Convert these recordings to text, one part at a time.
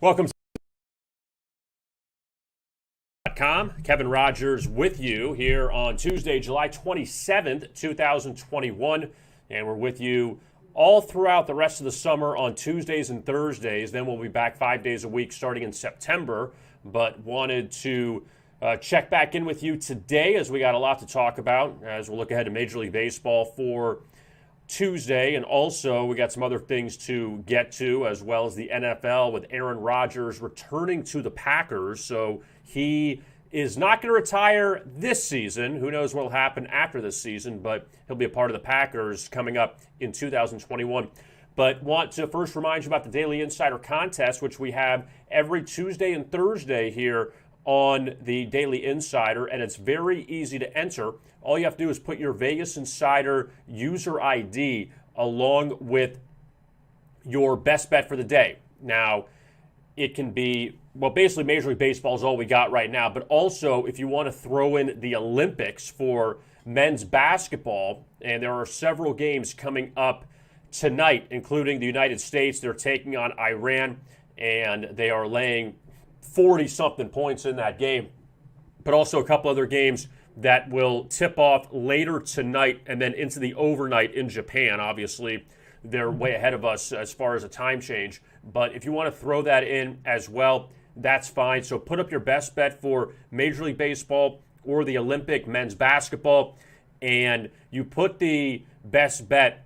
Welcome to Kevin Rogers with you here on Tuesday, July 27th, 2021. And we're with you all throughout the rest of the summer on Tuesdays and Thursdays. Then we'll be back 5 days a week starting in September. But wanted to check back in with you today as we got a lot to talk about as we look ahead to Major League Baseball for Tuesday, and also we got some other things to get to, as well as the NFL with Aaron Rodgers returning to the Packers. So he is not going to retire this season. Who knows what will happen after this season, but he'll be a part of the Packers coming up in 2021. But want to first remind you about the Daily Insider contest, which we have every Tuesday and Thursday here on the Daily Insider, and it's very easy to enter. All you have to do is put your Vegas Insider user ID along with your best bet for the day. Now, it can be, well, basically Major League Baseball is all we got right now, but also if you want to throw in the Olympics for men's basketball, and there are several games coming up tonight, including the United States. They're taking on Iran, and they are laying 40-something points in that game, but also a couple other games that will tip off later tonight and then into the overnight in Japan. Obviously, they're way ahead of us as far as a time change, but if you want to throw that in as well, that's fine. So put up your best bet for Major League Baseball or the Olympic men's basketball, and you put the best bet,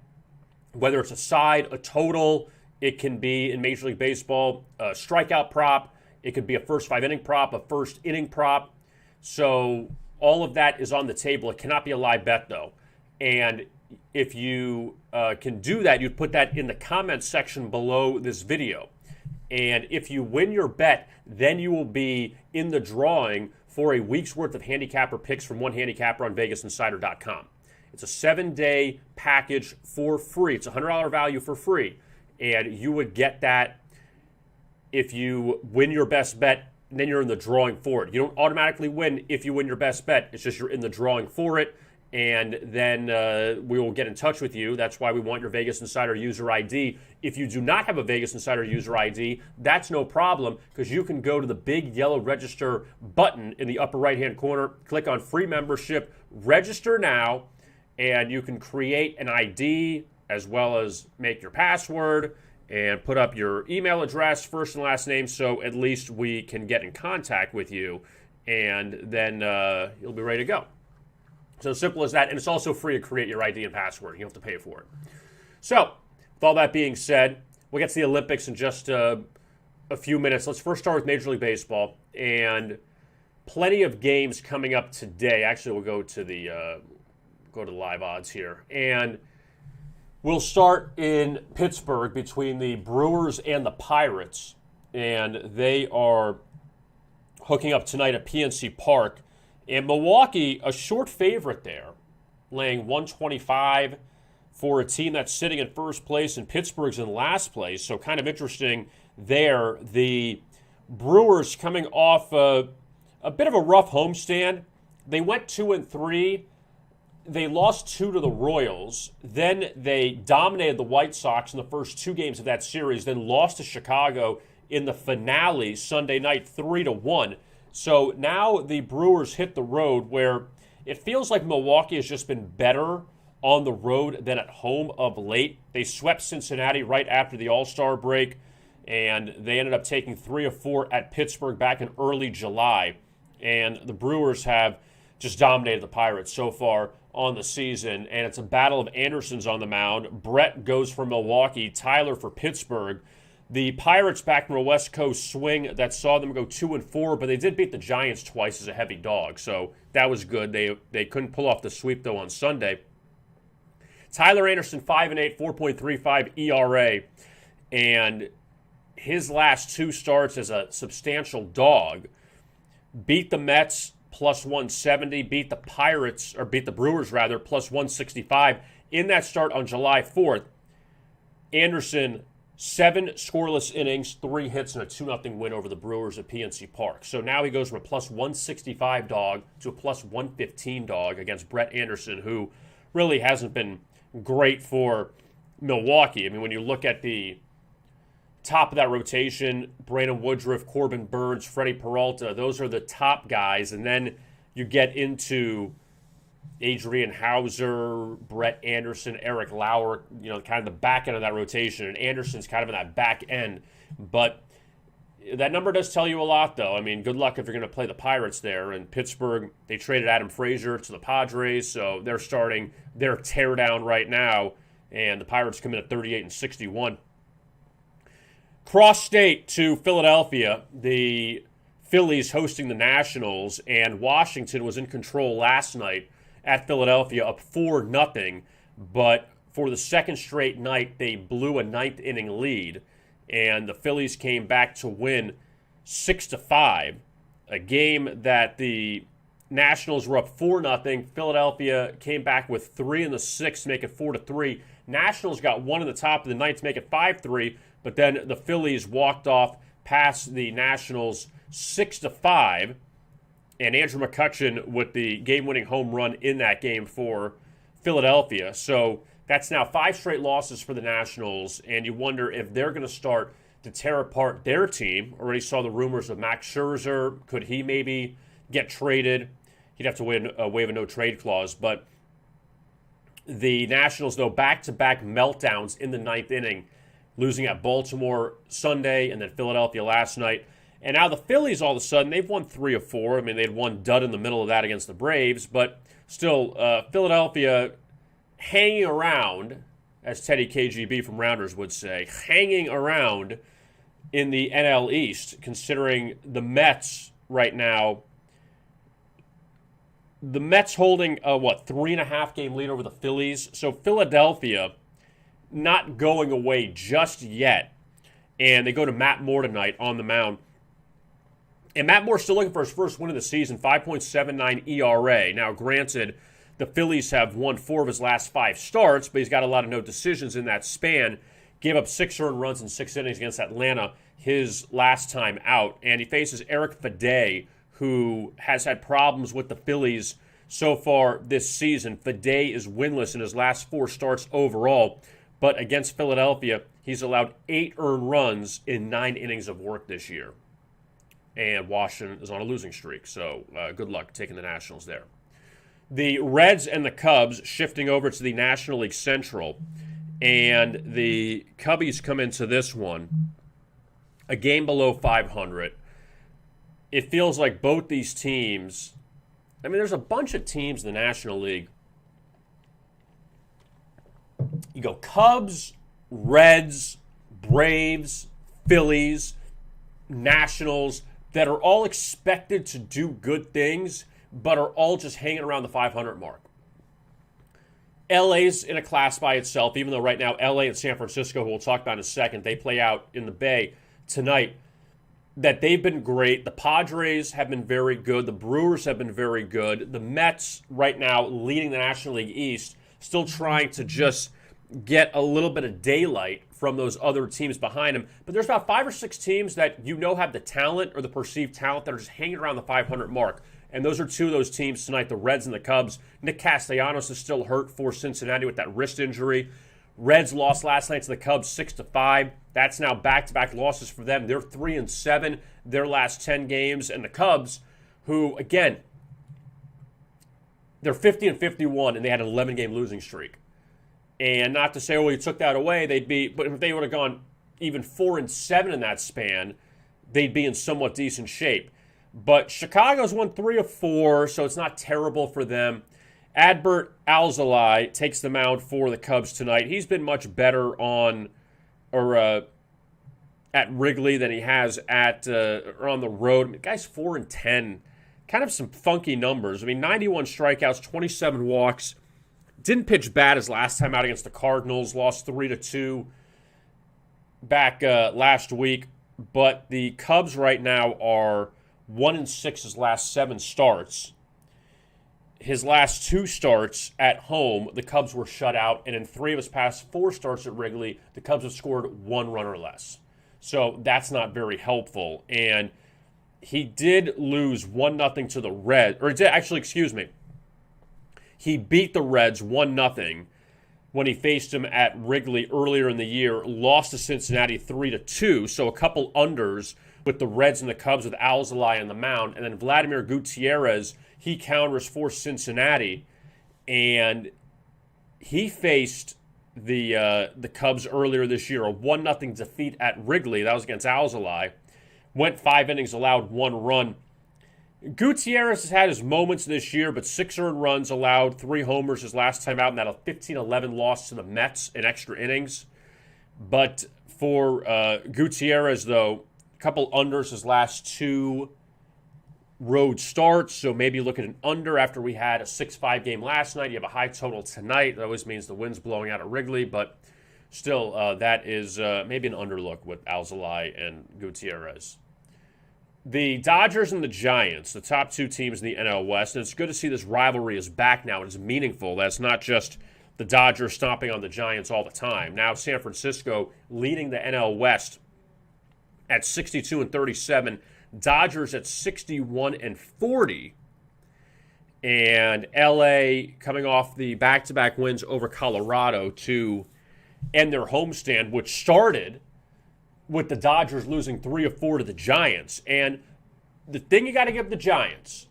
whether it's a side, a total. It can be in Major League Baseball a strikeout prop. It could be a first 5-inning prop, a first inning prop. So all of that is on the table. It cannot be a live bet, though. And if you can do that, you'd put that in the comments section below this video. And if you win your bet, then you will be in the drawing for a week's worth of handicapper picks from one handicapper on VegasInsider.com. It's a 7-day package for free. It's a $100 value for free. And you would get that if you win your best bet, then you're in the drawing for it. You don't automatically win if you win your best bet. It's just you're in the drawing for it, and then we will get in touch with you. That's why we want your Vegas Insider user ID. If you do not have a Vegas Insider user ID, that's no problem, because you can go to the big yellow register button in the upper right-hand corner, click on free membership, register now, and you can create an ID as well as make your password and put up your email address, first and last name, so at least we can get in contact with you, and then you'll be ready to go. So simple as that, and it's also free to create your ID and password. You don't have to pay for it. So, with all that being said, we'll get to the Olympics in just a few minutes. Let's first start with Major League Baseball, and plenty of games coming up today. Actually, we'll go to the live odds here, and we'll start in Pittsburgh between the Brewers and the Pirates, and they are hooking up tonight at PNC Park. And Milwaukee, a short favorite there, laying 125 for a team that's sitting in first place, and Pittsburgh's in last place. So kind of interesting there. The Brewers coming off a bit of a rough homestand. They went 2-3. They lost 2 to the Royals. Then they dominated the White Sox in the first 2 games of that series, then lost to Chicago in the finale Sunday night 3-1. So now the Brewers hit the road, where it feels like Milwaukee has just been better on the road than at home of late. They swept Cincinnati right after the All-Star break, and they ended up taking 3 of 4 at Pittsburgh back in early July. And the Brewers have just dominated the Pirates so far on the season, and it's a battle of Andersons on the mound. Brett goes for Milwaukee, Tyler for Pittsburgh. The Pirates back from a West Coast swing that saw them go 2-4, but they did beat the Giants twice as a heavy dog, so that was good. They couldn't pull off the sweep, though, on Sunday. Tyler Anderson, 5-8, 4.35 ERA, and his last 2 starts as a substantial dog. Beat the Mets plus 170, beat the Brewers plus 165 in that start on July 4th. Anderson, 7 scoreless innings, 3 hits, and a 2-0 win over the Brewers at PNC Park. So now he goes from a plus 165 dog to a plus 115 dog against Brett Anderson, who really hasn't been great for Milwaukee. I mean, when you look at the top of that rotation, Brandon Woodruff, Corbin Burns, Freddie Peralta, those are the top guys. And then you get into Adrian Hauser, Brett Anderson, Eric Lauer, kind of the back end of that rotation. And Anderson's kind of in that back end. But that number does tell you a lot, though. I mean, good luck if you're going to play the Pirates there. And Pittsburgh, they traded Adam Frazier to the Padres, so they're starting their teardown right now. And the Pirates come in at 38-61. Cross state to Philadelphia, the Phillies hosting the Nationals, and Washington was in control last night at Philadelphia, up 4-0. But for the second straight night, they blew a ninth inning lead, and the Phillies came back to win 6-5, a game that the Nationals were up 4-0. Philadelphia came back with 3 in the sixth to make it 4-3. Nationals got 1 in the top of the ninth to make it 5-3, but then the Phillies walked off past the Nationals 6-5, and Andrew McCutchen with the game-winning home run in that game for Philadelphia. So that's now 5 straight losses for the Nationals, and you wonder if they're going to start to tear apart their team. Already saw the rumors of Max Scherzer. Could he maybe get traded? He'd have to waive a no-trade clause. But the Nationals, though, back-to-back meltdowns in the ninth inning, losing at Baltimore Sunday and then Philadelphia last night. And now the Phillies, all of a sudden, they've won 3 of 4. I mean, they had one dud in the middle of that against the Braves. But still, Philadelphia hanging around, as Teddy KGB from Rounders would say, hanging around in the NL East, considering the Mets right now. The Mets holding a 3.5 game lead over the Phillies. So Philadelphia not going away just yet. And they go to Matt Moore tonight on the mound. And Matt Moore's still looking for his first win of the season, 5.79 ERA. Now, granted, the Phillies have won 4 of his last 5 starts, but he's got a lot of no decisions in that span. Gave up 6 earned runs in 6 innings against Atlanta his last time out. And he faces Eric Fede, who has had problems with the Phillies so far this season. Fede is winless in his last 4 starts overall. But against Philadelphia, he's allowed 8 earned runs in 9 innings of work this year. And Washington is on a losing streak, so good luck taking the Nationals there. The Reds and the Cubs shifting over to the National League Central. And the Cubbies come into this one a game below 500. It feels like both these teams, I mean, there's a bunch of teams in the National League. You go Cubs, Reds, Braves, Phillies, Nationals, that are all expected to do good things, but are all just hanging around the 500 mark. LA's in a class by itself, even though right now LA and San Francisco, who we'll talk about in a second, they play out in the Bay tonight, that they've been great. The Padres have been very good. The Brewers have been very good. The Mets right now leading the National League East, still trying to just get a little bit of daylight from those other teams behind them. But there's about 5 or 6 teams that have the talent or the perceived talent that are just hanging around the 500 mark. And those are 2 of those teams tonight, the Reds and the Cubs. Nick Castellanos is still hurt for Cincinnati with that wrist injury. Reds lost last night to the Cubs 6-5. That's now back-to-back losses for them. They're 3-7 their last 10 games. And the Cubs, who, again, they're 50-51, and they had an 11-game losing streak. And not to say, you took that away, but if they would have gone even 4-7 in that span, they'd be in somewhat decent shape. But Chicago's won 3 of 4, so it's not terrible for them. Adbert Alzolay takes the mound for the Cubs tonight. He's been much better at Wrigley than he has on the road. I mean, the guy's 4-10. Kind of some funky numbers. I mean, 91 strikeouts, 27 walks. Didn't pitch bad his last time out against the Cardinals. Lost 3-2 back last week. But the Cubs right now are 1-6 his last 7 starts. His last 2 starts at home, the Cubs were shut out. And in 3 of his past 4 starts at Wrigley, the Cubs have scored 1 run or less. So that's not very helpful. And he did lose 1-0 to the Reds. He beat the Reds 1-0 when he faced him at Wrigley earlier in the year, lost to Cincinnati 3-2, so a couple unders with the Reds and the Cubs with Alzolay on the mound. And then Vladimir Gutierrez, he counters for Cincinnati, and he faced the Cubs earlier this year, a 1-0 defeat at Wrigley. That was against Alzolay. Went 5 innings, allowed 1 run. Gutierrez has had his moments this year, but 6 earned runs, allowed 3 homers his last time out, and that a 15-11 loss to the Mets in extra innings. But for Gutierrez, though, a couple unders his last 2 road starts, so maybe look at an under after we had a 6-5 game last night. You have a high total tonight. That always means the wind's blowing out at Wrigley, but still, that is maybe an underlook with Alzolay and Gutierrez. The Dodgers and the Giants, the top 2 teams in the NL West, and it's good to see this rivalry is back now. It is meaningful. That's not just the Dodgers stomping on the Giants all the time. Now San Francisco leading the NL West at 62-37, Dodgers at 61-40, and LA coming off the back-to-back wins over Colorado to end their homestand, which started with the Dodgers losing 3 of 4 to the Giants. And the thing you got to give the Giants,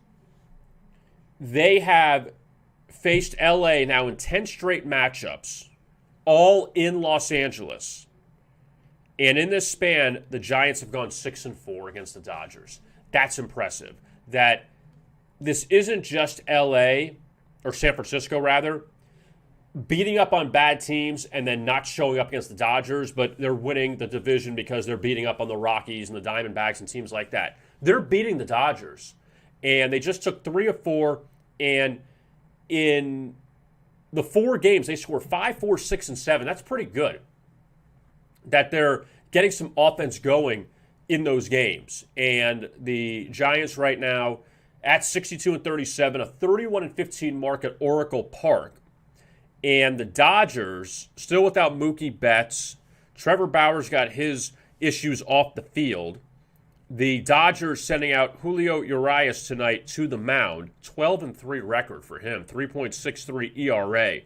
they have faced LA now in 10 straight matchups, all in Los Angeles. And in this span, the Giants have gone 6-4 against the Dodgers. That's impressive. That this isn't just LA, or San Francisco rather, beating up on bad teams and then not showing up against the Dodgers, but they're winning the division because they're beating up on the Rockies and the Diamondbacks and teams like that. They're beating the Dodgers. And they just took 3 of 4, and in the 4 games, they score 5, 4, 6, and 7. That's pretty good. That they're getting some offense going in those games. And the Giants right now at 62-37, a 31-15 mark at Oracle Park. And the Dodgers, still without Mookie Betts. Trevor Bauer's got his issues off the field. The Dodgers sending out Julio Urias tonight to the mound. 12-3 record for him. 3.63 ERA.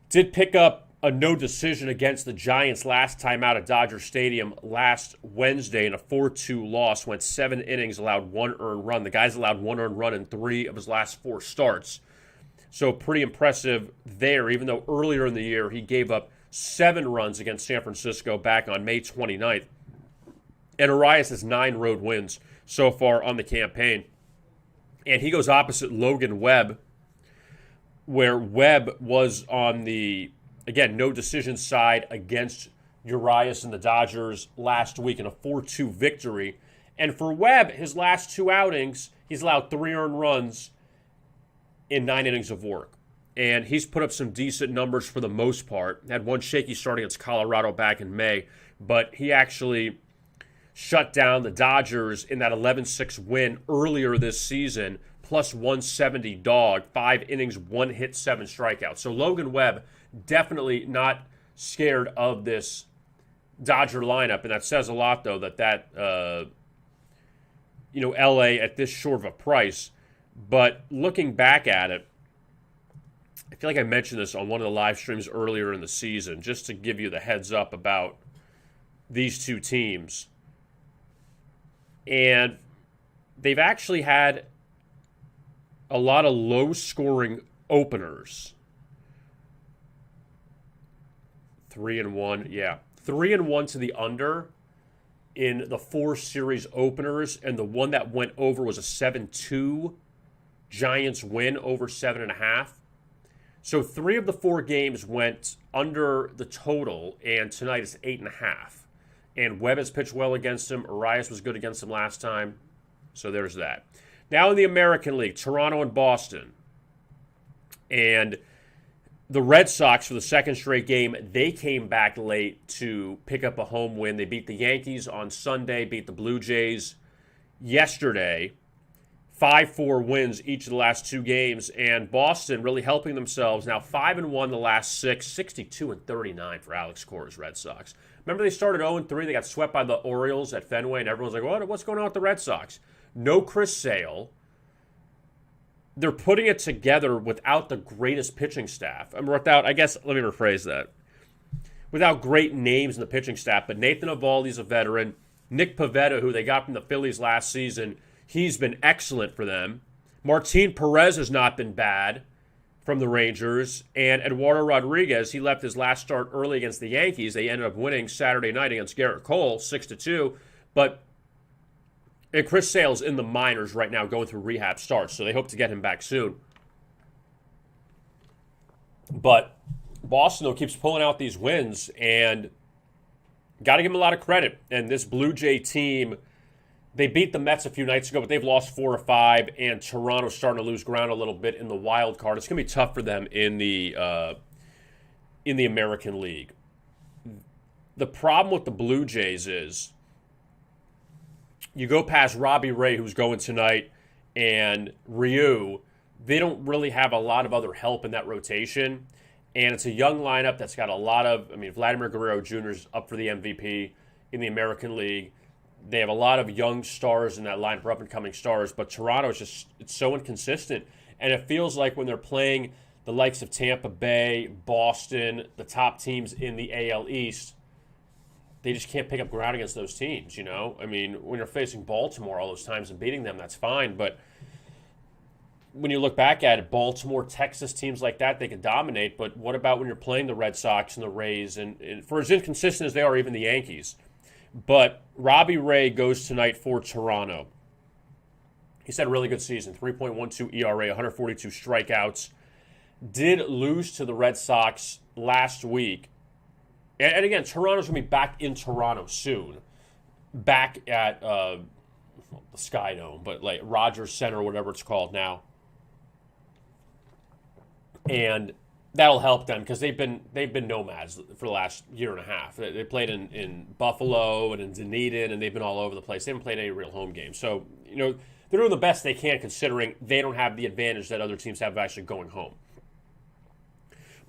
Did pick up a no decision against the Giants last time out at Dodger Stadium last Wednesday in a 4-2 loss. Went 7 innings, allowed 1 earned run. The guy's allowed 1 earned run in 3 of his last 4 starts. So pretty impressive there, even though earlier in the year he gave up 7 runs against San Francisco back on May 29th. And Urias has 9 road wins so far on the campaign. And he goes opposite Logan Webb, where Webb was on the, again, no decision side against Urias and the Dodgers last week in a 4-2 victory. And for Webb, his last 2 outings, he's allowed 3 earned runs in 9 innings of work. And he's put up some decent numbers for the most part. Had 1 shaky start against Colorado back in May, but he actually shut down the Dodgers in that 11-6 win earlier this season, plus 170 dog, 5 innings, 1 hit, 7 strikeouts. So Logan Webb definitely not scared of this Dodger lineup, and that says a lot, though, that LA at this short of a price. But looking back at it, I feel like I mentioned this on one of the live streams earlier in the season, just to give you the heads up about these 2 teams. And they've actually had a lot of low-scoring openers. 3-1, yeah. 3-1 to the under in the 4 series openers, and the one that went over was a 7-2 Giants win over 7.5. So 3 of the 4 games went under the total, and tonight is 8.5. And Webb has pitched well against him. Urias was good against him last time. So there's that. Now in the American League, Toronto and Boston. And the Red Sox, for the 2nd straight game, they came back late to pick up a home win. They beat the Yankees on Sunday, beat the Blue Jays yesterday. 5-4 wins each of the last 2 games, and Boston really helping themselves. Now 5-1 the last 6, 62-39 for Alex Cora's Red Sox. Remember they started 0-3, they got swept by the Orioles at Fenway, and everyone's like, what's going on with the Red Sox? No Chris Sale. they're putting it together without the greatest pitching staff. I mean, let me rephrase that. Without great names in the pitching staff, but Nathan Eovaldi's a veteran. Nick Pivetta, who they got from the Phillies last season, he's been excellent for them. Martin Perez has not been bad from the Rangers. And Eduardo Rodriguez, he left his last start early against the Yankees. They ended up winning Saturday night against Garrett Cole, 6-2. And Chris Sale's in the minors right now going through rehab starts, so they hope to get him back soon. But Boston, though, keeps pulling out these wins, and got to give them a lot of credit. And this Blue Jay team, they beat the Mets a few nights ago, but they've lost 4 of 5, and Toronto's starting to lose ground a little bit in the wild card. It's going to be tough for them in the American League. The problem with the Blue Jays is you go past Robbie Ray, who's going tonight, and Ryu, they don't really have a lot of other help in that rotation. And it's a young lineup that's got a lot of, Vladimir Guerrero Jr. is up for the MVP in the American League. They have a lot of young stars in that lineup, up-and-coming stars, but Toronto is it's so inconsistent. And it feels like when they're playing the likes of Tampa Bay, Boston, the top teams in the AL East, they just can't pick up ground against those teams, you know? When you're facing Baltimore all those times and beating them, that's fine. But when you look back at it, Baltimore, Texas, teams like that, they can dominate. But what about when you're playing the Red Sox and the Rays? And for as inconsistent as they are, even the Yankees. But Robbie Ray goes tonight for Toronto. He's had a really good season, 3.12 ERA, 142 strikeouts. Did lose to the Red Sox last week. And again, Toronto's going to be back in Toronto soon. Back at the Sky Dome, but like Rogers Center or whatever it's called now. And that'll help them because they've been nomads for the last year and a half. They played in Buffalo and in Dunedin, and they've been all over the place. They haven't played any real home games. So, they're doing the best they can considering they don't have the advantage that other teams have of actually going home.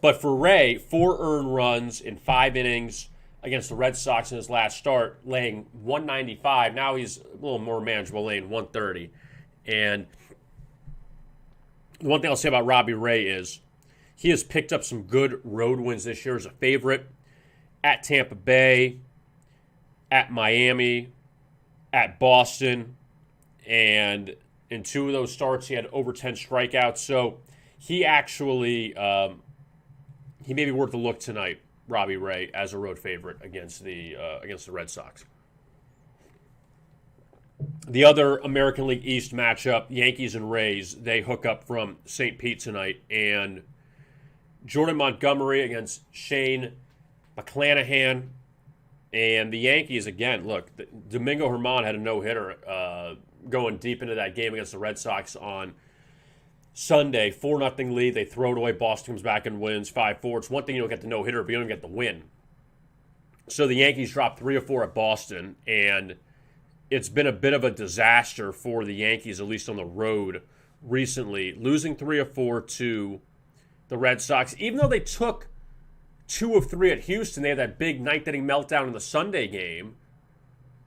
But for Ray, 4 earned runs in 5 innings against the Red Sox in his last start, laying 195. Now he's a little more manageable, laying 130. And the one thing I'll say about Robbie Ray is he has picked up some good road wins this year as a favorite at Tampa Bay, at Miami, at Boston, and in 2 of those starts he had over 10 strikeouts. So he actually he may be worth a look tonight, Robbie Ray, as a road favorite against the Red Sox. The other American League East matchup, Yankees and Rays, they hook up from St. Pete tonight, and Jordan Montgomery against Shane McClanahan. And the Yankees, again, look, Domingo Germán had a no-hitter going deep into that game against the Red Sox on Sunday. 4-0 lead. They throw it away. Boston comes back and wins 5-4. It's one thing you don't get the no-hitter, but you don't get the win. So the Yankees dropped 3 of 4 at Boston, and it's been a bit of a disaster for the Yankees, at least on the road recently, losing 3 of 4 to the Red Sox. Even though they took 2 of 3 at Houston, they had that big ninth-inning meltdown in the Sunday game.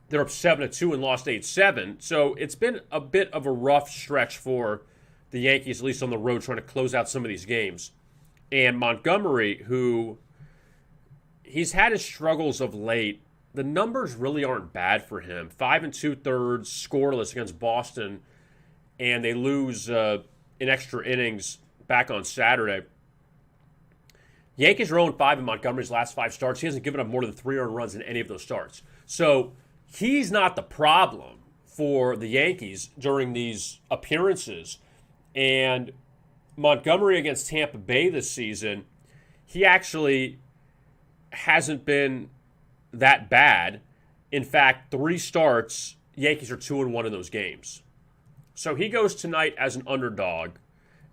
They're up 7-2 and lost 8-7. So it's been a bit of a rough stretch for the Yankees, at least on the road, trying to close out some of these games. And Montgomery, who he's had his struggles of late, the numbers really aren't bad for him. 5 2/3 scoreless against Boston, and they lose in extra innings back on Saturday. Yankees are 0-5 in Montgomery's last 5 starts. He hasn't given up more than 3 earned runs in any of those starts. So he's not the problem for the Yankees during these appearances. And Montgomery against Tampa Bay this season, he actually hasn't been that bad. In fact, 3 starts, Yankees are 2-1 in those games. So he goes tonight as an underdog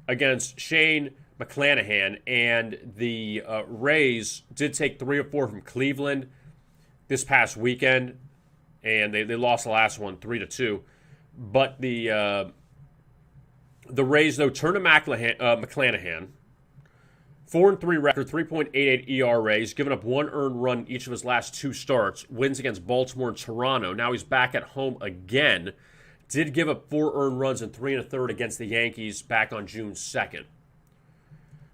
against Shane McClanahan, and the Rays did take 3 of 4 from Cleveland this past weekend, and they lost the last one 3-2. But the Rays, though, turn to McClanahan. 4-3 record, 3.88 ERA. He's given up 1 earned run each of his last 2 starts. Wins against Baltimore and Toronto. Now he's back at home again. did give up 4 earned runs and 3 1/3 against the Yankees back on June 2nd.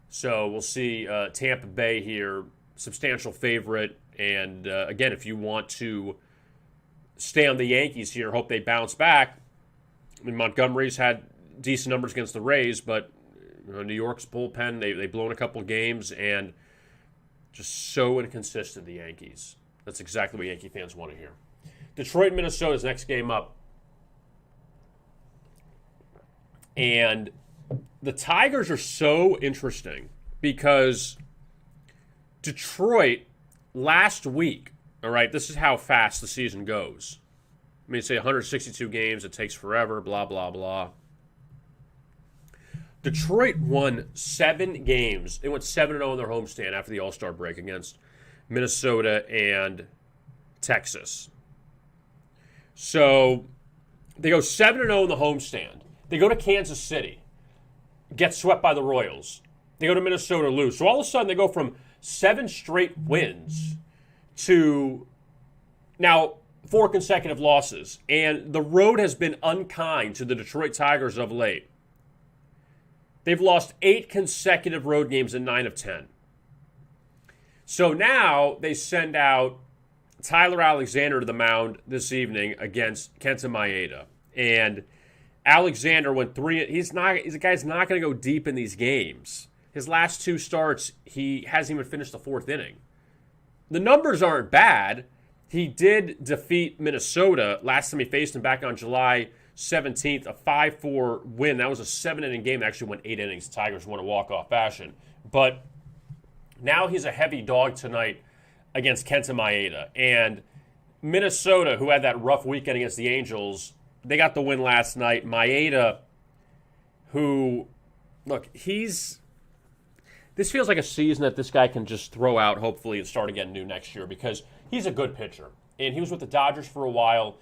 So we'll see Tampa Bay here, substantial favorite. And again, if you want to stay on the Yankees here, hope they bounce back. I mean, Montgomery's had decent numbers against the Rays, but New York's bullpen, they've blown a couple of games, and just so inconsistent, the Yankees. That's exactly what Yankee fans want to hear. Detroit, Minnesota's next game up. And the Tigers are so interesting because Detroit last week, all right, this is how fast the season goes. I mean, say 162 games, it takes forever, blah, blah, blah. Detroit won 7 games. They went 7-0 in their homestand after the All-Star break against Minnesota and Texas. So they go 7-0 in the homestand. They go to Kansas City, get swept by the Royals. They go to Minnesota, lose. So all of a sudden they go from 7 straight wins to now 4 consecutive losses. And the road has been unkind to the Detroit Tigers of late. They've lost 8 consecutive road games in 9 of 10. So now they send out Tyler Alexander to the mound this evening against Kenta Maeda. And Alexander went 3. The guy's not going to go deep in these games. His last 2 starts, he hasn't even finished the 4th inning. The numbers aren't bad. He did defeat Minnesota last time he faced him back on July 17th, a 5-4 win. That was a 7-inning game. It actually went 8 innings. The Tigers won a walk-off fashion. But now he's a heavy dog tonight against Kenta Maeda. And Minnesota, who had that rough weekend against the Angels, they got the win last night. Maeda, who, look, this feels like a season that this guy can just throw out, hopefully, and start again new next year because he's a good pitcher. And he was with the Dodgers for a while.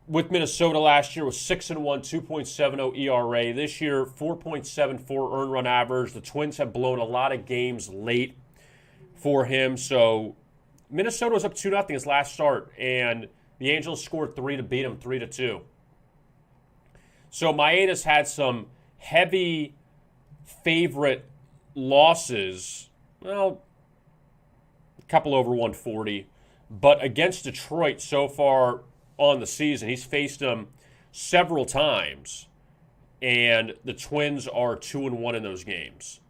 With Minnesota last year was 6-1, 2.70 ERA. This year, 4.74 earned run average. The Twins have blown a lot of games late for him. So Minnesota was up 2-0 his last start, and the Angels scored 3 to beat him, 3-2. So Maeda's had some heavy favorite losses, well, a couple over 140. But against Detroit so far on the season, he's faced them several times, and the Twins are 2-1 in those games.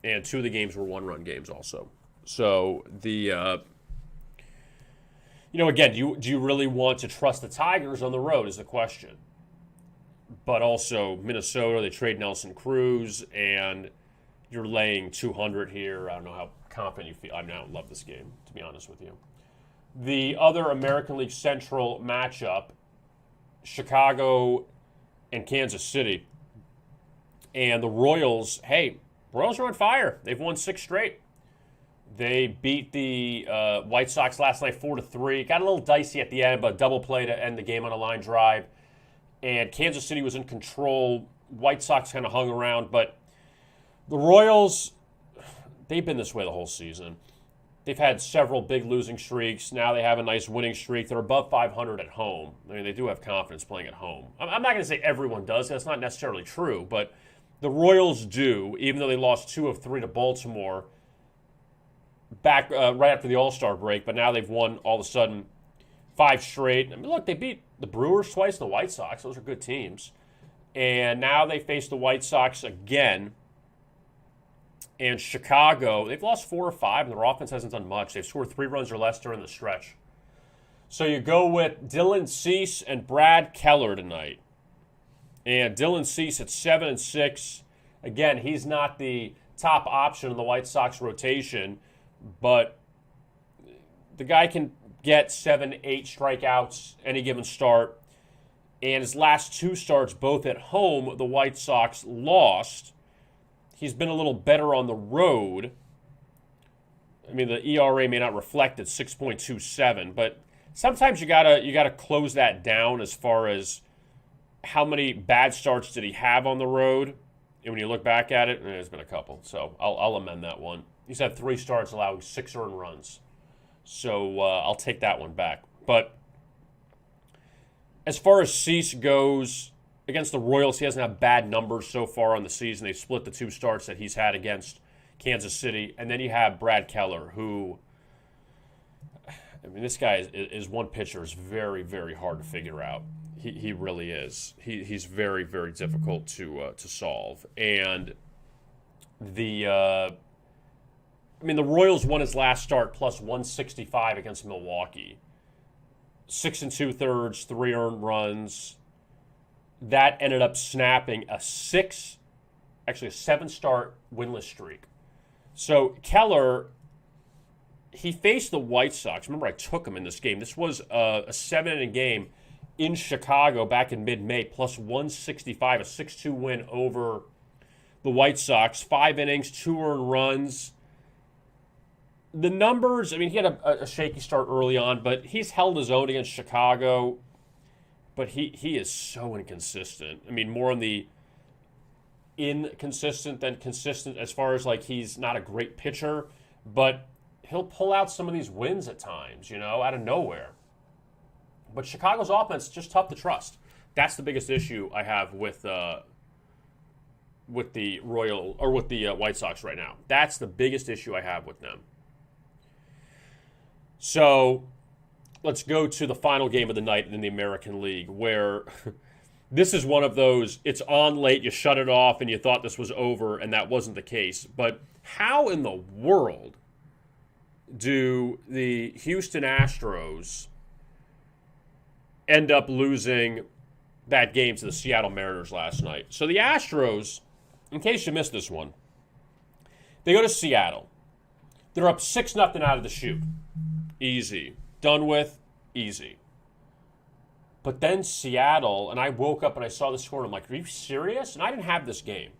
And 2 of the games were 1-run games also. So again, do you really want to trust the Tigers on the road is the question. But also Minnesota, they trade Nelson Cruz, and you're laying 200 here. I don't know how confident you feel. I don't love this game, to be honest with you. The other American League Central matchup, Chicago and Kansas City. And the Royals are on fire. They've won 6 straight. They beat the White Sox last night 4-3. Got a little dicey at the end, but double play to end the game on a line drive. And Kansas City was in control. White Sox kind of hung around. But the Royals, they've been this way the whole season. They've had several big losing streaks. Now they have a nice winning streak. They're above 500 at home. I mean, they do have confidence playing at home. I'm not going to say everyone does. That's not necessarily true. But the Royals do, even though they lost 2 of 3 to Baltimore back right after the All-Star break. But now they've won all of a sudden 5 straight. I mean, look, they beat the Brewers twice and the White Sox. Those are good teams. And now they face the White Sox again. And Chicago, they've lost 4 or 5, and their offense hasn't done much. They've scored 3 runs or less during the stretch. So you go with Dylan Cease and Brad Keller tonight. And Dylan Cease at 7-6. Again, he's not the top option in the White Sox rotation, but the guy can get 7-8 strikeouts any given start. And his last 2 starts, both at home, the White Sox lost. He's been a little better on the road. I mean, the ERA may not reflect it, 6.27, but sometimes you gotta close that down as far as how many bad starts did he have on the road. And when you look back at it, there's been a couple, so I'll amend that one. He's had 3 starts allowing 6 earned runs, so I'll take that one back. But As far as Cease goes, against the Royals, he hasn't had bad numbers so far on the season. They split the 2 starts that he's had against Kansas City. And then you have Brad Keller, who, I mean, this guy is one pitcher is very, very hard to figure out. He really is. He's very, very difficult to solve. And the Royals won his last start plus 165 against Milwaukee. 6 2/3, 3 earned runs. That ended up snapping a 7-start winless streak. So Keller, he faced the White Sox. Remember, I took him in this game. This was a 7-inning game in Chicago back in mid-May, plus 165, a 6-2 win over the White Sox. 5 innings, 2 earned runs. The numbers, I mean, he had a shaky start early on, but he's held his own against Chicago. But he is so inconsistent. I mean, more on the inconsistent than consistent as far as, like, he's not a great pitcher, but he'll pull out some of these wins at times, out of nowhere. But Chicago's offense is just tough to trust. That's the biggest issue I have with the White Sox right now. That's the biggest issue I have with them. So let's go to the final game of the night in the American League, where this is one of those, it's on late, you shut it off, and you thought this was over, and that wasn't the case. But how in the world do the Houston Astros end up losing that game to the Seattle Mariners last night? So the Astros, in case you missed this one, they go to Seattle. They're up 6-0 out of the chute. Easy. Done with. Easy. But then Seattle, and I woke up and I saw the score, and I'm like, are you serious? And I didn't have this game.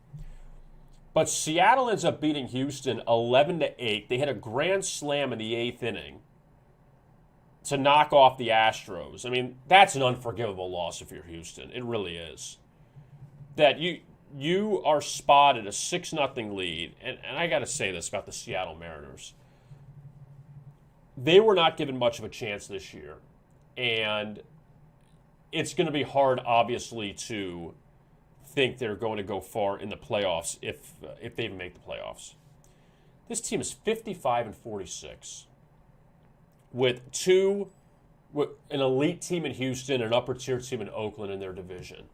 But Seattle ends up beating Houston 11-8. They hit a grand slam in the 8th inning to knock off the Astros. I mean, that's an unforgivable loss if you're Houston. It really is. That you are spotted a 6-0 lead, and I got to say this about the Seattle Mariners. They were not given much of a chance this year, and it's going to be hard, obviously, to think they're going to go far in the playoffs if they even make the playoffs. This team is 55-46 with an elite team in Houston and an upper-tier team in Oakland in their division.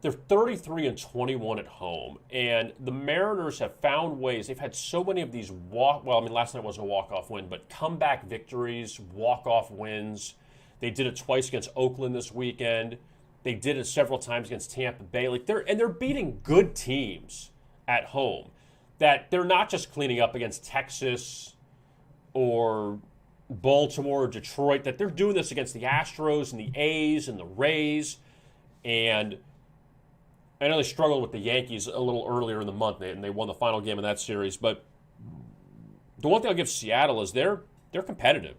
They're 33-21 at home, and the Mariners have found ways. They've had so many of these last night wasn't a walk-off win, but comeback victories, walk-off wins. They did it twice against Oakland this weekend. They did it several times against Tampa Bay. They're beating good teams at home. That they're not just cleaning up against Texas or Baltimore or Detroit. That they're doing this against the Astros and the A's and the Rays. And I know they struggled with the Yankees a little earlier in the month, and they won the final game of that series. But the one thing I'll give Seattle is they're competitive.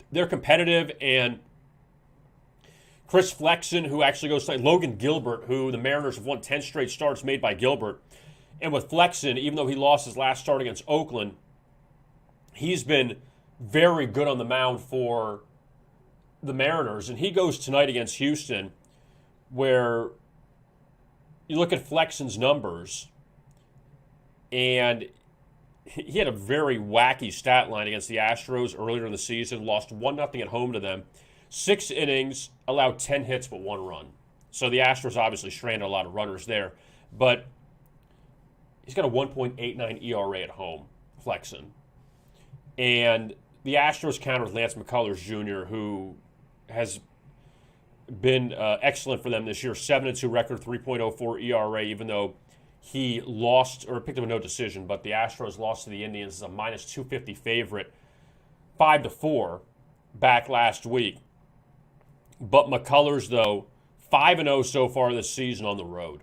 They're competitive, and Chris Flexen, who actually goes to Logan Gilbert, who the Mariners have won 10 straight starts made by Gilbert. And with Flexen, even though he lost his last start against Oakland, he's been very good on the mound for the Mariners. And he goes tonight against Houston, where you look at Flexen's numbers, and he had a very wacky stat line against the Astros earlier in the season, lost 1-0 at home to them. 6 innings, allowed 10 hits but 1 run. So the Astros obviously stranded a lot of runners there. But he's got a 1.89 ERA at home, Flexen. And the Astros counter with Lance McCullers Jr., who has been excellent for them this year. 7-2 record, 3.04 ERA, even though he lost or picked up a no decision. But the Astros lost to the Indians as a minus 250 favorite, 5-4 back last week. But McCullers, though, 5-0 so far this season on the road.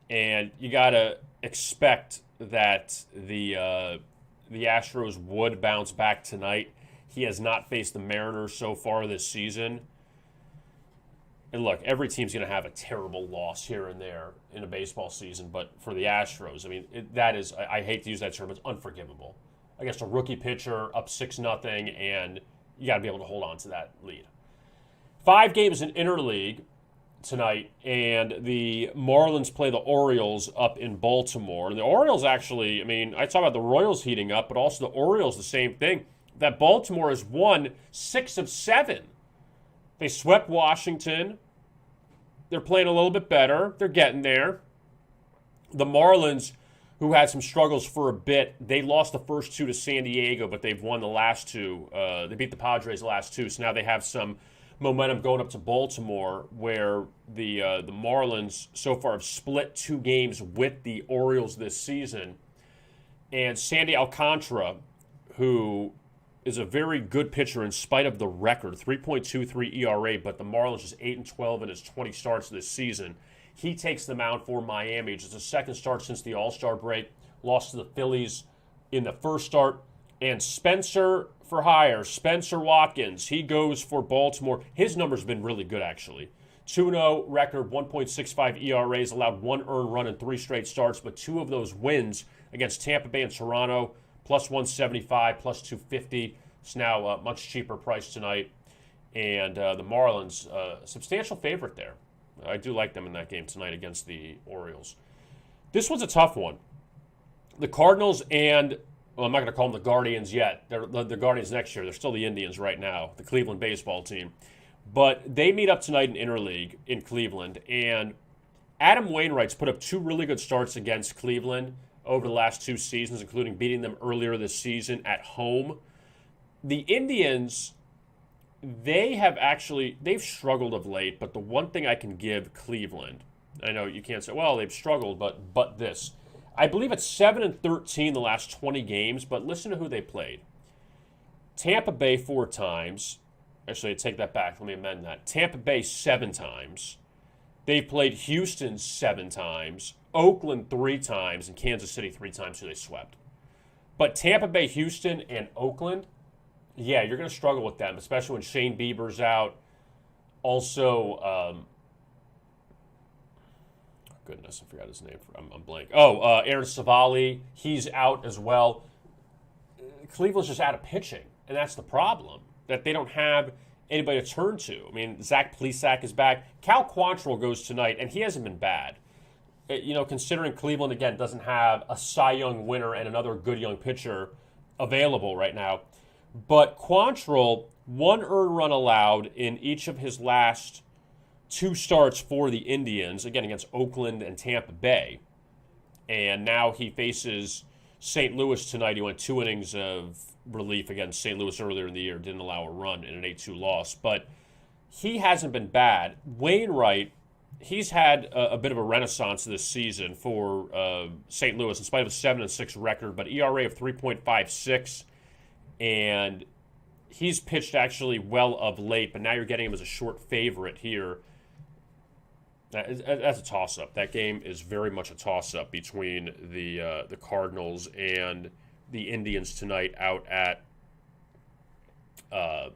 And you got to expect that the Astros would bounce back tonight. He has not faced the Mariners so far this season. And look, every team's going to have a terrible loss here and there in a baseball season. But for the Astros, I mean, that is, I hate to use that term, it's unforgivable. Against a rookie pitcher, up 6-0, and you got to be able to hold on to that lead. 5 games in interleague tonight, and the Marlins play the Orioles up in Baltimore. And the Orioles actually, I mean, I talk about the Royals heating up, but also the Orioles, the same thing. That Baltimore has won 6 of 7. They swept Washington. They're playing a little bit better. They're getting there. The Marlins, who had some struggles for a bit, they lost the first 2 to San Diego, but they've won the last 2. They beat the Padres the last 2, so now they have some momentum going up to Baltimore, where the Marlins so far have split 2 games with the Orioles this season. And Sandy Alcantara, who is a very good pitcher in spite of the record, 3.23 ERA, but the Marlins is 8-12 in his 20 starts this season. He takes the mound for Miami. It's his second start since the All-Star break. Lost to the Phillies in the first start. And Spencer for hire, Spencer Watkins, he goes for Baltimore. His number's been really good, actually. 2-0 record, 1.65 ERAs, allowed 1 earned run in 3 straight starts, but 2 of those wins against Tampa Bay and Toronto, plus 175, plus 250. It's now a much cheaper price tonight. And the Marlins, substantial favorite there. I do like them in that game tonight against the Orioles. This one's a tough one. The Cardinals and, well, I'm not going to call them the Guardians yet. They're the Guardians next year. They're still the Indians right now, the Cleveland baseball team. But they meet up tonight in interleague in Cleveland. And Adam Wainwright's put up 2 really good starts against Cleveland over the last 2 seasons, including beating them earlier this season at home. The Indians, they've struggled of late, but the one thing I can give Cleveland, I know you can't say, well, they've struggled, but this. I believe it's 7-13 the last 20 games, but listen to who they played. Tampa Bay 4 times. Actually, I take that back. Let me amend that. Tampa Bay 7 times. They've played Houston 7 times, Oakland 3 times, and Kansas City 3 times, who they swept. But Tampa Bay, Houston, and Oakland, yeah, you're going to struggle with them, especially when Shane Bieber's out. Also, goodness, I forgot his name. I'm blank. Aaron Savali, he's out as well. Cleveland's just out of pitching, and that's the problem, that they don't have anybody to turn to. I mean, Zach Plesac is back. Cal Quantrill goes tonight, and he hasn't been bad. Considering Cleveland, again, doesn't have a Cy Young winner and another good young pitcher available right now. But Quantrill, 1 earned run allowed in each of his last 2 starts for the Indians, again, against Oakland and Tampa Bay. And now he faces St. Louis tonight. He went 2 innings of relief against St. Louis earlier in the year, didn't allow a run in an 8-2 loss. But he hasn't been bad. Wainwright, he's had a bit of a renaissance this season for St. Louis, in spite of a 7-6 record, but ERA of 3.56. And he's pitched actually well of late, but now you're getting him as a short favorite here. That's a toss-up. That game is very much a toss-up between the Cardinals and the Indians tonight out at a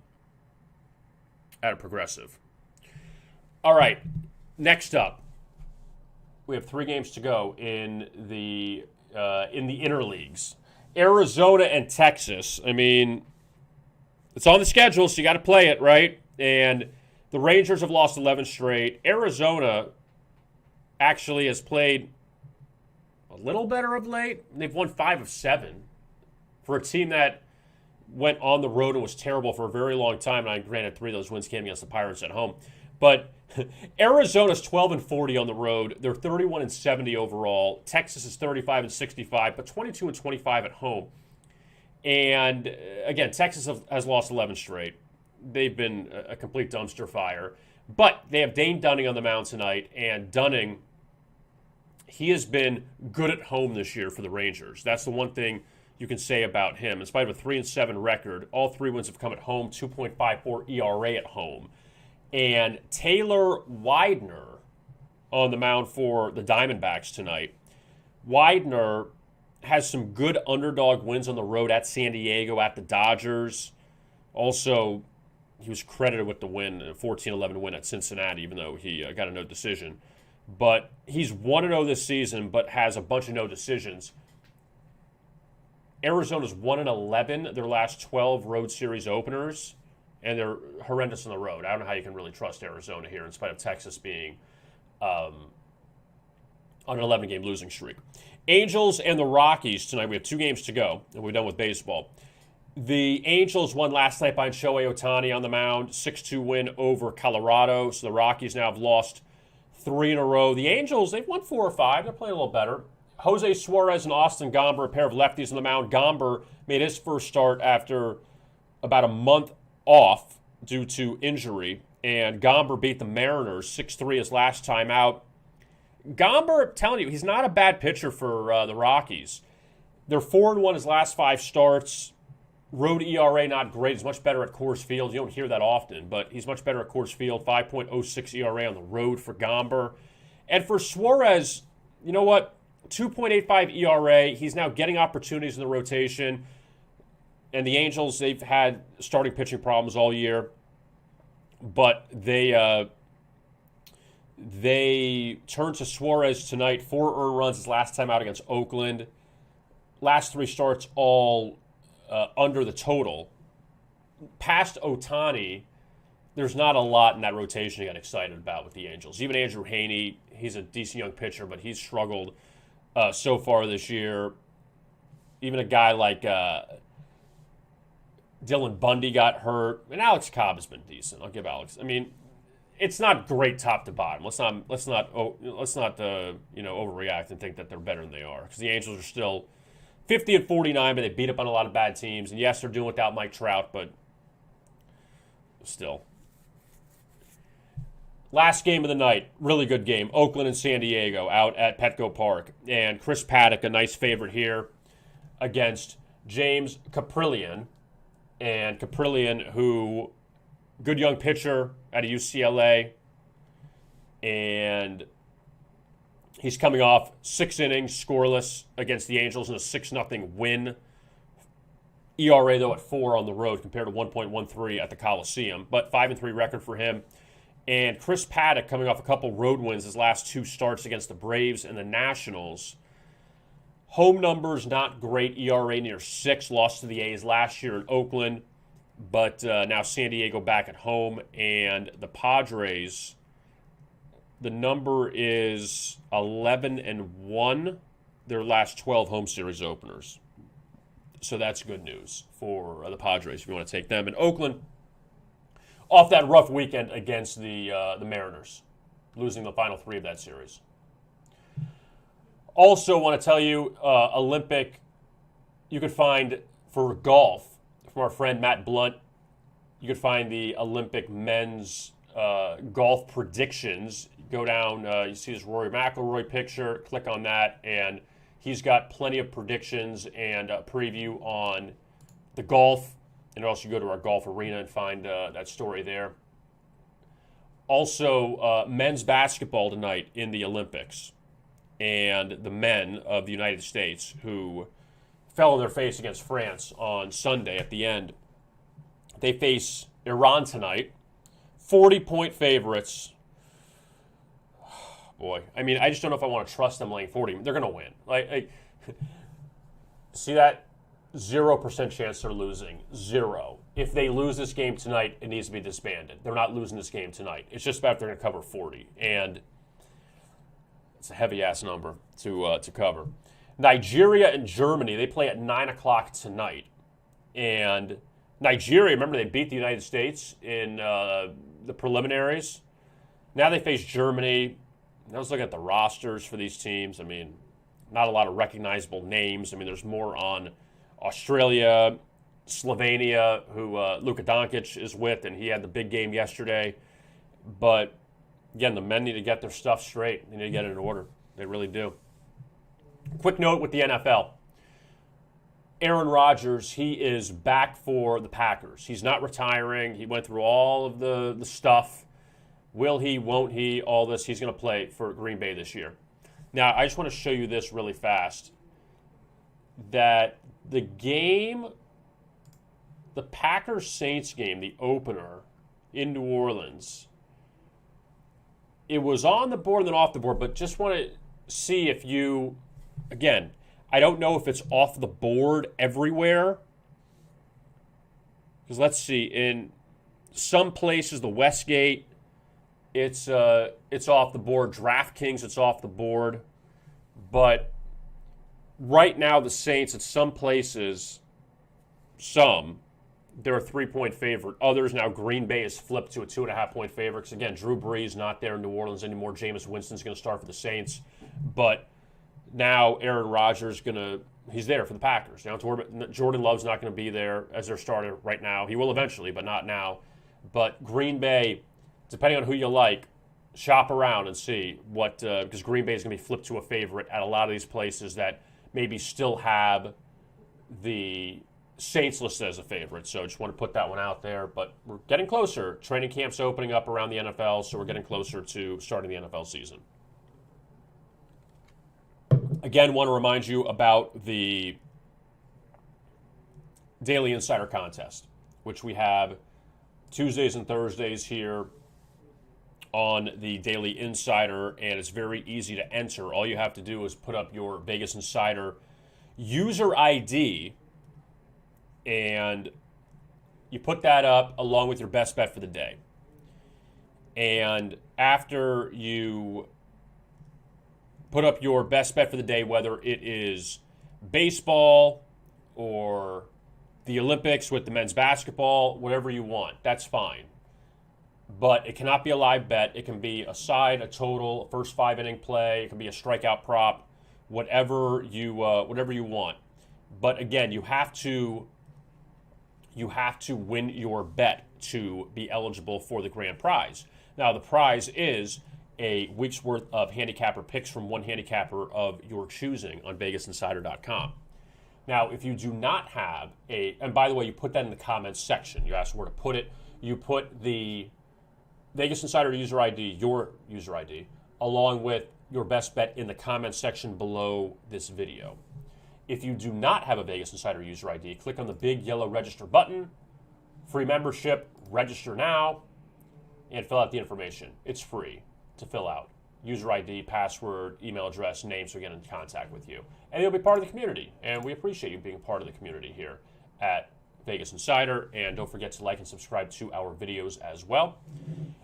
Progressive. All right, next up, we have 3 games to go in the interleagues. Arizona and Texas. I mean, it's on the schedule, so you got to play it, right? And the Rangers have lost 11 straight. Arizona actually has played a little better of late. They've won 5 of 7 for a team that went on the road and was terrible for a very long time. And granted, 3 of those wins came against the Pirates at home. But Arizona's 12-40 on the road. They're 31-70 overall. Texas is 35-65, but 22-25 at home. And again, Texas has lost 11 straight. They've been a complete dumpster fire. But they have Dane Dunning on the mound tonight, and Dunning, he has been good at home this year for the Rangers. That's the one thing you can say about him. In spite of a 3-7 record, all 3 wins have come at home, 2.54 ERA at home. And Taylor Widener on the mound for the Diamondbacks tonight. Widener has some good underdog wins on the road at San Diego, at the Dodgers. Also, he was credited with the win, a 14-11 win at Cincinnati, even though he got a no decision. But he's 1-0 this season, but has a bunch of no decisions. Arizona's 1-11 their last 12 road series openers. and they're horrendous on the road. I don't know how you can really trust Arizona here in spite of Texas being on an 11-game losing streak. Angels and the Rockies tonight. We have 2 games to go, and we're done with baseball. The Angels won last night by Shohei Ohtani on the mound, 6-2 win over Colorado. So the Rockies now have lost 3 in a row. The Angels, they've won 4 or 5. They're playing a little better. Jose Suarez and Austin Gomber, a pair of lefties on the mound. Gomber made his first start after about a month off due to injury, and Gomber beat the Mariners 6-3 his last time out. Gomber, I'm telling you, he's not a bad pitcher for the Rockies. They're 4-1 his last 5 starts. Road ERA not great. He's much better at Coors Field. You don't hear that often, but he's much better at Coors Field. 5.06 ERA on the road for Gomber. And for Suarez, you know what? 2.85 ERA. He's now getting opportunities in the rotation. And the Angels, they've had starting pitching problems all year. But they turned to Suarez tonight. 4 earned runs his last time out against Oakland. Last 3 starts all under the total. Past Ohtani, there's not a lot in that rotation to get excited about with the Angels. Even Andrew Heaney, he's a decent young pitcher, but he's struggled so far this year. Even a guy like Dylan Bundy got hurt, and Alex Cobb has been decent. I'll give Alex. I mean, it's not great top to bottom. Let's not overreact and think that they're better than they are, because the Angels are still 50-49, but they beat up on a lot of bad teams. And yes, they're doing without Mike Trout, but still. Last game of the night, really good game. Oakland and San Diego out at Petco Park. And Chris Paddock, a nice favorite here against James Caprillion. And Caprillion, who, good young pitcher out of UCLA. And he's coming off 6 innings, scoreless against the Angels in a 6-0 win. ERA, though, at 4 on the road compared to 1.13 at the Coliseum. But 5-3 record for him. And Chris Paddock coming off a couple road wins his last 2 starts against the Braves and the Nationals. Home numbers not great. ERA near 6. Lost to the A's last year in Oakland. But now San Diego back at home. And the Padres, the number is 11-1, their last 12 home series openers. So that's good news for the Padres if you want to take them. And Oakland, off that rough weekend against the Mariners, losing the final 3 of that series. Also want to tell you, Olympic, you could find for golf, from our friend Matt Blunt, you could find the Olympic men's golf predictions. Go down, you see this Rory McIlroy picture, click on that, and he's got plenty of predictions and a preview on the golf. And also you go to our golf arena and find that story there. Also, men's basketball tonight in the Olympics. And the men of the United States who fell on their face against France on Sunday at the end. They face Iran tonight. 40-point favorites. Boy, I mean, I just don't know if I want to trust them laying 40. They're going to win. Like, see that? 0% chance they're losing. 0. If they lose this game tonight, it needs to be disbanded. They're not losing this game tonight. It's just about if they're going to cover 40. And it's a heavy-ass number to cover. Nigeria and Germany, they play at 9 o'clock tonight. And Nigeria, remember, they beat the United States in the preliminaries. Now they face Germany. I was looking at the rosters for these teams. I mean, not a lot of recognizable names. I mean, there's more on Australia, Slovenia, who Luka Doncic is with, and he had the big game yesterday. But, again, the men need to get their stuff straight. They need to get it in order. They really do. Quick note with the NFL. Aaron Rodgers, he is back for the Packers. He's not retiring. He went through all of the stuff. Will he, won't he, all this. He's going to play for Green Bay this year. Now, I just want to show you this really fast. That the game, the Packers-Saints game, the opener in New Orleans, it was on the board and then off the board, but just want to see if you, again, I don't know if it's off the board everywhere. Because let's see, some places, the Westgate, it's off the board. DraftKings, it's off the board. But right now, the Saints, at some places, they're a 3-point favorite. Others, now Green Bay is flipped to a 2.5-point favorite. Because, again, Drew Brees not there in New Orleans anymore. Jameis Winston's going to start for the Saints. But now Aaron Rodgers he's there for the Packers. You don't have to worry about, Jordan Love's not going to be there as their starter right now. He will eventually, but not now. But Green Bay, depending on who you like, shop around and see what, because Green Bay is going to be flipped to a favorite at a lot of these places that maybe still have the Saints listed as a favorite. So just want to put that one out there. But we're getting closer. Training camp's opening up around the NFL, so we're getting closer to starting the NFL season. Again, want to remind you about the Daily Insider Contest, which we have Tuesdays and Thursdays here on the Daily Insider, and it's very easy to enter. All you have to do is put up your Vegas Insider user ID, and you put that up along with your best bet for the day. And after you put up your best bet for the day, whether it is baseball or the Olympics with the men's basketball, whatever you want, that's fine. But it cannot be a live bet. It can be a side, a total, a first 5-inning play. It can be a strikeout prop, whatever you want. But again, you have to win your bet to be eligible for the grand prize. Now, the prize is a week's worth of handicapper picks from one handicapper of your choosing on VegasInsider.com. Now, if you do not have and by the way, you put that in the comments section. You ask where to put it. You put the Vegas Insider user ID, your user ID, along with your best bet in the comments section below this video. If you do not have a Vegas Insider user ID, click on the big yellow register button, free membership, register now, and fill out the information. It's free to fill out. User ID, password, email address, name, so we get in contact with you. And you'll be part of the community, and we appreciate you being part of the community here at Vegas Insider, and don't forget to like and subscribe to our videos as well.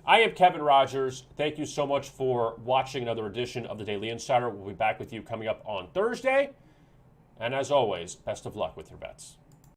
I am Kevin Rogers. Thank you so much for watching another edition of the Daily Insider. We'll be back with you coming up on Thursday. And as always, best of luck with your bets.